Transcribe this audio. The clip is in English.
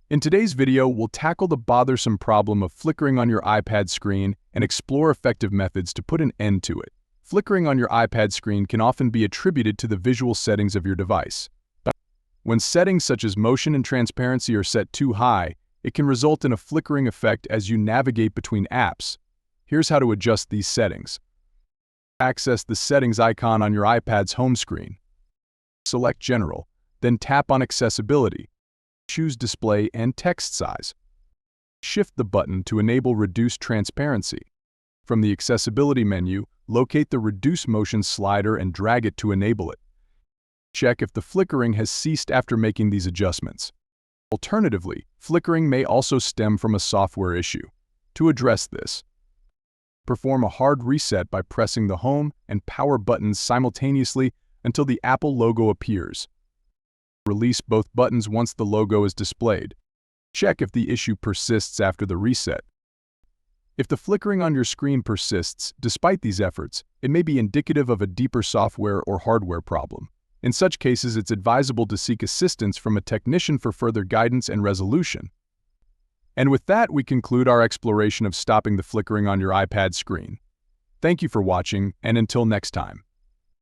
In today's video, we'll tackle the bothersome problem of flickering on your iPad screen and explore effective methods to put an end to it. Flickering on your iPad screen can often be attributed to the visual settings of your device. When settings such as motion and transparency are set too high, it can result in a flickering effect as you navigate between apps. Here's how to adjust these settings. Access the settings icon on your iPad's home screen. Select General, then tap on Accessibility. Choose Display and Text Size. Shift the button to enable Reduce Transparency. From the Accessibility menu, locate the Reduce Motion slider and drag it to enable it. Check if the flickering has ceased after making these adjustments. Alternatively, flickering may also stem from a software issue. To address this, perform a hard reset by pressing the Home and Power buttons simultaneously until the Apple logo appears. Release both buttons once the logo is displayed. Check if the issue persists after the reset. If the flickering on your screen persists despite these efforts, it may be indicative of a deeper software or hardware problem. In such cases, it's advisable to seek assistance from a technician for further guidance and resolution. And with that, we conclude our exploration of stopping the flickering on your iPad screen. Thank you for watching, and until next time.